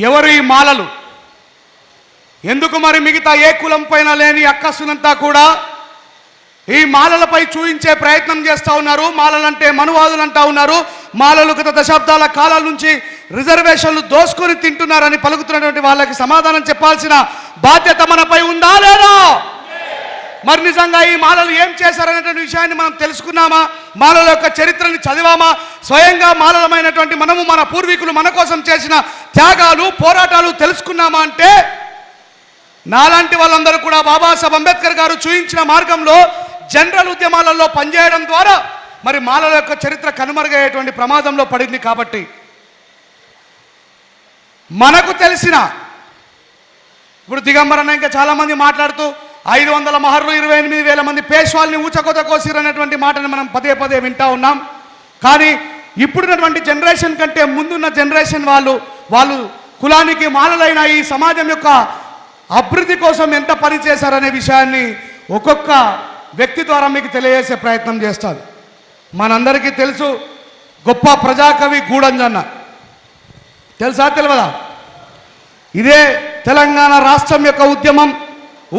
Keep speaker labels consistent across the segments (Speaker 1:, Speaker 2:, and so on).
Speaker 1: ఎవరు ఈ మాలలు? ఎందుకు మరి మిగతా ఏ కులం పైన లేని అక్కసునంతా కూడా ఈ మాలలపై చూయించే ప్రయత్నం చేస్తూ ఉన్నారు? మాలలంటే మనువాదులు అంటూ ఉన్నారు. మాలలు గత దశాబ్దాల కాలాల నుంచి రిజర్వేషన్లు దోసుకొని తింటున్నారని పలుకుతున్నటువంటి వాళ్ళకి సమాధానం చెప్పాల్సిన బాధ్యత మనపై ఉందా లేదా? మరి నిజంగా ఈ మాలలు ఏం చేశారనేటువంటి విషయాన్ని మనం తెలుసుకున్నామా? మాలల యొక్క చరిత్రని చదివామా? స్వయంగా మాలలమైనటువంటి మనము మన పూర్వీకులు మన కోసం చేసిన త్యాగాలు పోరాటాలు తెలుసుకున్నామా? అంటే నాలాంటి వాళ్ళందరూ కూడా బాబాసాహెబ్ అంబేద్కర్ గారు చూయించిన మార్గంలో జనరల్ ఉద్యమాలలో పనిచేయడం ద్వారా మరి మాలల యొక్క చరిత్ర కనుమరుగయ్యేటువంటి ప్రమాదంలో పడింది. కాబట్టి మనకు తెలిసిన ఇప్పుడు దిగంబరన్న ఇంకా చాలామంది మాట్లాడుతూ 500 మహర్లు 28,000 మంది పేష్వాల్ని ఊచకోత కోసిరనేటువంటి మాటని మనం పదే పదే వింటూ ఉన్నాం. కానీ ఇప్పుడున్నటువంటి జనరేషన్ కంటే ముందున్న జనరేషన్ వాళ్ళు కులానికి మాలలైన ఈ సమాజం యొక్క అభివృద్ధి కోసం ఎంత పని చేశారనే విషయాన్ని ఒక్కొక్క వ్యక్తి ద్వారా మీకు తెలియజేసే ప్రయత్నం చేస్తారు. మనందరికీ తెలుసు, గొప్ప ప్రజాకవి గూడంజన్న. తెలుసా తెలియదా? ఇదే తెలంగాణ రాష్ట్రం యొక్క ఉద్యమం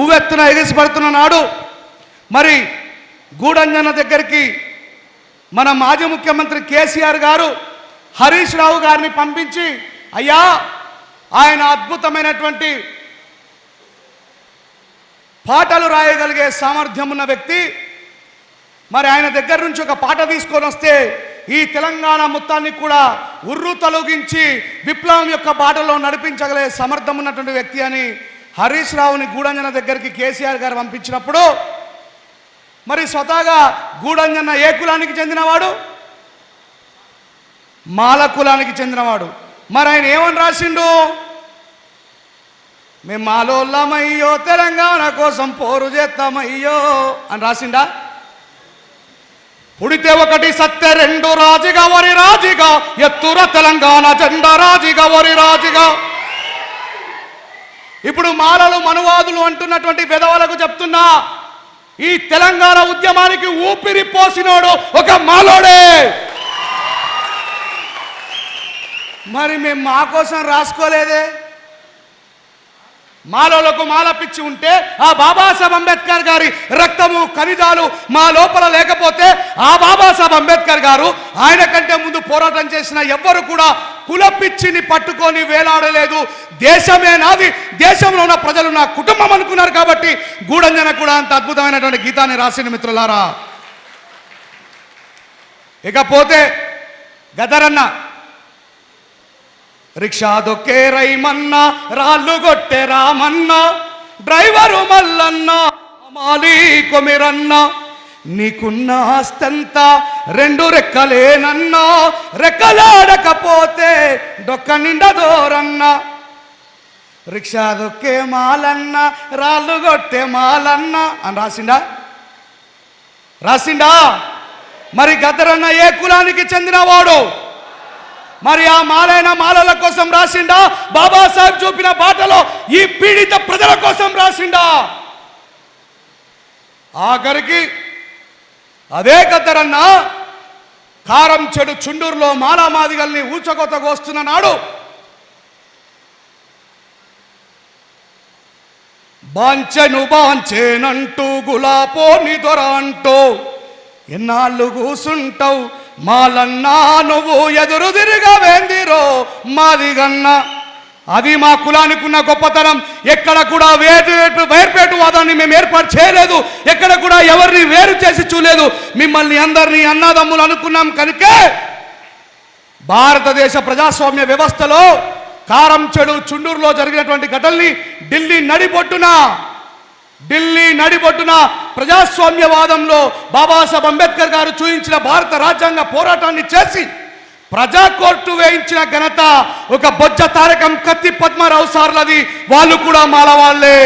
Speaker 1: ఊవెత్తున ఎగిసిపడుతున్న నాడు మరి గూడంజన్న దగ్గరికి మన మాజీ ముఖ్యమంత్రి కేసీఆర్ గారు హరీష్ రావు గారిని పంపించి, అయ్యా ఆయన అద్భుతమైనటువంటి పాటలు రాయగలిగే సామర్థ్యం ఉన్న వ్యక్తి, మరి ఆయన దగ్గర నుంచి ఒక పాట తీసుకొని వస్తే ఈ తెలంగాణ మొత్తాన్ని కూడా ఉర్రు తొలగించి విప్లవం యొక్క బాటలో నడిపించగలిగే సమర్థం ఉన్నటువంటి వ్యక్తి అని హరీష్ రావుని గూడంజన్న దగ్గరికి కేసీఆర్ గారు పంపించినప్పుడు మరి స్వతహాగా గూడంజన్న ఏ కులానికి చెందినవాడు? మాల కులానికి చెందినవాడు. మరి ఆయన ఏమని రాసిండు? మేము మాలోళ్ళమయ్యో తెలంగాణ కోసం పోరు చేస్తామయ్యో అని రాసిండా? పుడితే ఒకటి సత్య రెండు రాజుగా వరి రాజుగా ఎత్తుర తెలంగాణ జెండా రాజుగా వరి రాజుగా. ఇప్పుడు మాలలు మనువాదులు అంటున్నటువంటి పెదవులకు చెప్తున్నా, ఈ తెలంగాణ ఉద్యమానికి ఊపిరి పోసినోడు ఒక మాలోడే. మరి మేము మా కోసం రాసుకోలేదే? మాలోలకు మాల పిచ్చి ఉంటే ఆ బాబాసాహెబ్ అంబేద్కర్ గారి రక్తము ఖనిజాలు మా లోపల లేకపోతే ఆ బాబాసాహెబ్ అంబేద్కర్ గారు ఆయన కంటే ముందు పోరాటం చేసిన ఎవ్వరు కూడా కుల పిచ్చిని పట్టుకొని వేలాడలేదు. దేశమే నాది, దేశంలో ఉన్న ప్రజలు నా కుటుంబం అనుకున్నారు. కాబట్టి గూడంజన కూడా అంత అద్భుతమైనటువంటి గీతాన్ని రాసిన మిత్రులారా. ఇకపోతే గదరన్న రిక్షా దొక్కే రైమన్న రాళ్ళు కొట్టే రామన్న డ్రైవరు మల్లన్న మాలీ కొమిరన్న నీకున్న ఆస్తంతా రెండు రెక్కలేనన్నా రెక్కలాడకపోతే డొక్క నిండదోరన్న. రిక్షా దొక్కే మాలన్న రాళ్ళు కొట్టే మాలన్న అని రాసిండా? మరి గదరన్న ఏ కులానికి చెందినవాడు? మరి ఆ మాలైన మాలల కోసం రాసిండా? బాబాసాహెబ్ చూపిన బాటలో ఈ పీడిత ప్రజల కోసం రాసిండా? ఆఖరికి అదే గద్దరన్న కారం చెడు చుండూరులో మాలామాదిగల్ని ఊచకోతకు వస్తున్న నాడు బాంచెను బాంచేనంటూ గులాపోని దొర అంటూ ఎన్నాళ్ళు కూసుంటావు మాలన్నా నువ్వు ఎదురు తిరిగా వేందిరో మాదిగన్న. అది మా కులానికి ఉన్న గొప్పతనం. ఎక్కడ కూడా వేర్పేటు వాదాన్ని మేము ఏర్పాటు చేయలేదు. ఎక్కడ కూడా ఎవరిని వేరు చేసి చూడలేదు. మిమ్మల్ని అందరినీ అన్నదమ్ములు అనుకున్నాం. కనుకే భారతదేశ ప్రజాస్వామ్య వ్యవస్థలో కారం చెడు చుండూరులో జరిగినటువంటి ఘటనల్ని ఢిల్లీ నడిబొట్టున ప్రజాస్వామ్యవాదంలో బాబాసాహెబ్ అంబేద్కర్ గారు చూయించిన భారత రాజ్యాంగ పోరాటాన్ని చేసి ప్రజా కోర్టు వేయించిన ఘనత ఒక బొజ్జ తారకం కత్తి పద్మారావు సార్లది. వాళ్ళు కూడా మాల వాళ్ళే.